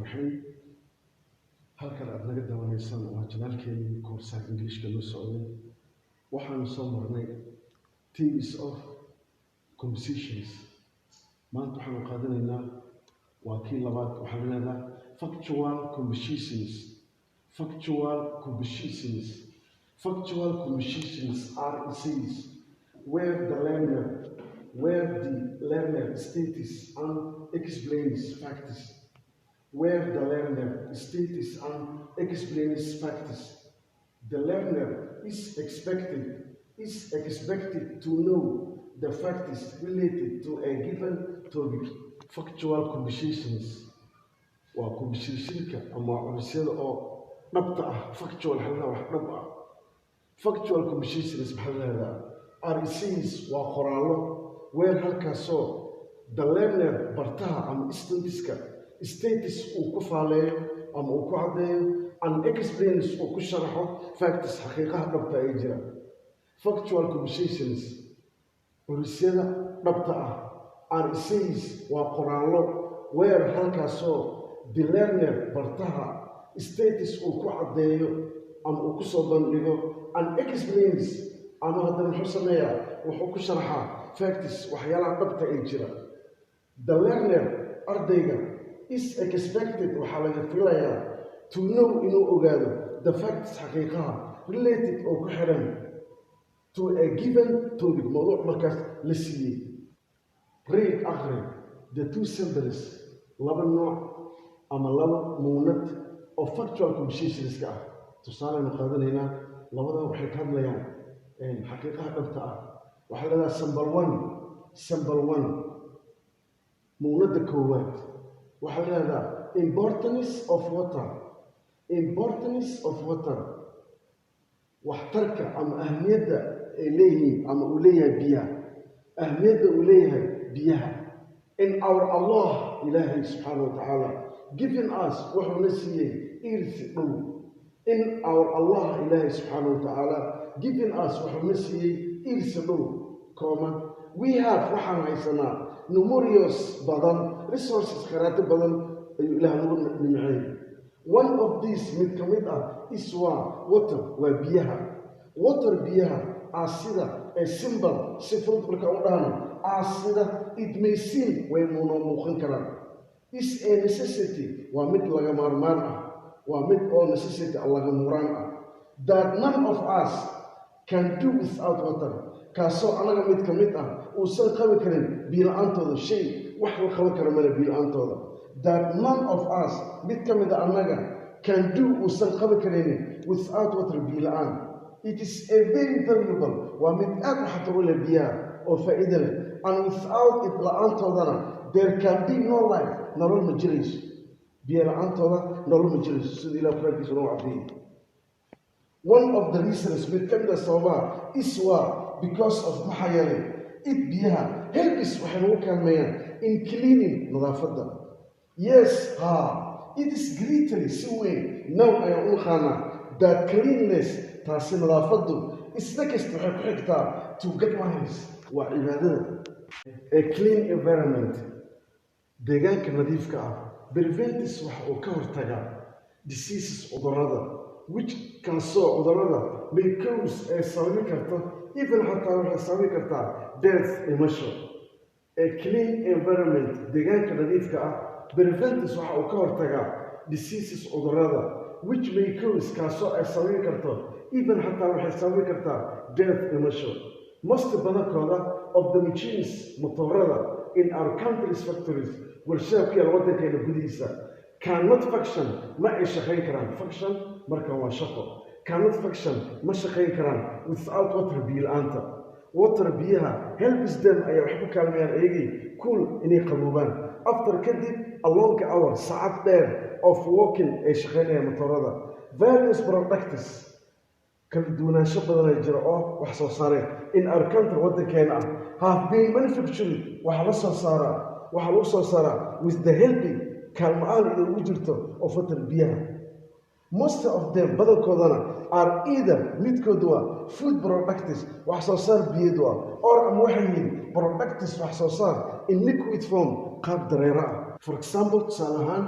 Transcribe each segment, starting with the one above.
الرحيم halkan aad naga daawaneysaan waa janaalkeennii koorsaha Ingiriishka loo socday waxaanu soo marnay theories of compositions maanta waxaanu qaadanaynaa waa kii labaad waxaan leedahay factual compositions are essays where the learner states and explains facts. Where the learner states and explains facts, the learner is expected to know the facts related to a given topic. Factual compositions waa compositionka ama culisyada oo dhabta ah. Factual halna wax dhab ah. Factual compositions maxaa la yiraahdaa? Are essays waa qoraallo where halkaasoo the learner bartaha ama studentska status uu ku faaleeyo ama uu ku caddeeyo and explains uu ku sharaxo facts xaqiiqaha dhabta ay jiraan. Factual compositions culisyada dhabta ah are essays waa qoraallo where halkaasoo the learner bartaha status uu ku caddeeyo ama uu ku soo bandhigo and explains ama haddana wuxuu sameeyaa wuxuu ku sharaxaa facts waxyaalaha dhabta ay jiraan. The learner ardayga is expected waxaa laga filayaa to know inuu ogaado the facts xaqiiqaha related oo ku xiran to a given topic mawduuc markaas la siiyey. Read akhri the two samples laba nooc ama laba muunad oo factual compositionska ah. Tusaaleanu qaadanaynaa labada waxay ka hadlayaan xaqiiqaha dhabta ah. waxaa leedahay sample one muunada koowaad waxaa leedahay importance of water waxtarka ama ahmiyadda ay leeyihiin ama uu leeyahay biyaha ahmiyadda uu leeyahay biyaha. In our Allah ilaahay subxaanahu wa tacaala given us wuxuuna siiyey irsi dhow. In our Allah ilaahay subxaanahu wa tacaala given us wuxuuna siiyey irsi dhow kooban. We have waxaan haysanaa numerous badan resources khayraad badan ayuu ilaahay nagu nimceeyey. One of these mid ka mid ah is water waa biyaha. Water biyaha sida a symbol si fudud marka u dhahno sida it may seem way muuqan karaan is a necessity waa mid laga maarmaan ah waa mid oo necessity laga muraan ah that none of us can do without water kaasoo anaga mid ka mid ah uusan qabi karin biyo la'aantooda shay wax la qaban karo male biyo la'aantooda. That none of us mid ka mid ah anaga can do uusan qabi karin without water biyo la'aan. It is a very valuable waa mid aad u xatar u leh biyaha oo faa'iido leh and without it la'aantoodana there can be no life nolol ma jirayso. biyo la'aantooda nolol ma jirayso sida Ilaahay quraankiisa noo caddeeyay. One of the reasons mid ka mid ah sababaha is because of maxaa yeelay it biyaha helps waxay nagu kaalmeeyaan in cleaning nadaafadda. Yes it is greatly si weyn now ayaan u naqaanaa that cleanliness taasi nadaafaddu isla kasta waxay ku xigtaa to godliness waa cibaadada. A clean environment deegaanka nadiifka ah prevents waxa uu ka hortagaa diseases cudurrada which kaasoo cudurrada may cause ay sababi karto even xataa waxay sababi kartaa death dhimasho. A clean environment deegaanka nadiifka ah prevents waxa uu ka hortagaa diseases cudurrada which may cause kaasoo ay sababi karto even xataa waxay sababi kartaa death dhimasho. Most badankooda of the machines motorada in our country's factories warshada ku yaal waddankeena gudihiisa cannot function ma ay shaqayn karaan. Function marka waa shaqo. Cannot function ma shaqayn karaan without water biyo la'aanta. Water biyaha helps them ayaa wax ku kaalmeeyaan ayagii cool inay qaboobaan. After kadib a long hour saacad dheer of walking ay shaqaynayaan motorada. Various products kala duwanaansho badan ay jira oo wax soo saareen in our country waddankeena have been manufactured waxa lagu soo saaraa with the helping kaalmaan inay ugu jirto of water biyaha. Most of them badankoodana are either midkood waa food products wax soo saar biyeed waa or ama waxay yihiin products wax soo saar in liquid form qaab dareere ah. For example tusaale ahaan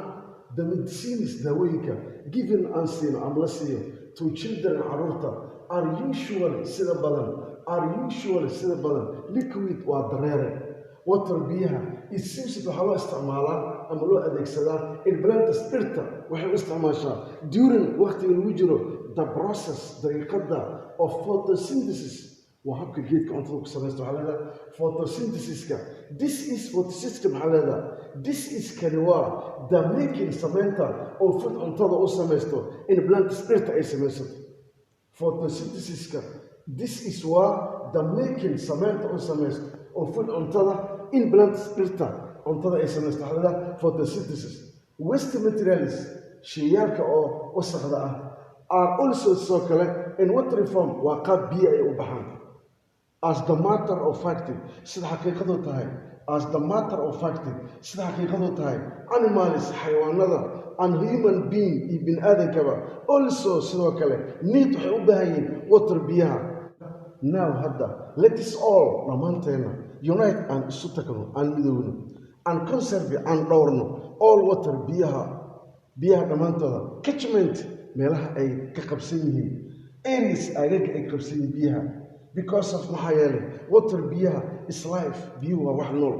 the medicines dawooyinka given and seen ama la siiyo to children caruurta are usually sida badan liquid waa dareere water biyaha it seems waxaa loo isticmaalaa ama loo adeegsadaa in plants dhirta waxay u isticmaashaa during waqtiga lagu jiro the process dariiqada of photosynthesis waa habka geedka cuntada ku samaysto waxaa leedahay photosynthesiska this is photosynthesis maxaa leedahay this is kaniwaa the making samaynta oo food cuntada u samaysto in plants dhirta ay samaysato photosynthesiska this is waa the making samaynta u samaysto oo food cuntada in plants dhirta cuntada ay samaysto waxaa leedahay photosynthesis waste materials shayaalka oo wasaqda ah are also soo kale in water form waa qaab biyo ay u baxaan as the matter of fact sida xaqiiqadu tahay animals xayawaanada and human being iyo bini'aadankaba also sidoo kale need waxay u baahan yihiin water biyaha now hadda let us all dhammaanteena unite and isu tagno aan midoowno and conserve and dhowrno all water biyaha dhammaantooda catchment meelaha ay ka qabsan yihiin areas agaga ay qabsan yihiin biyaha because of maxaa yeelay water biyaha is life biyuhu waa wax nool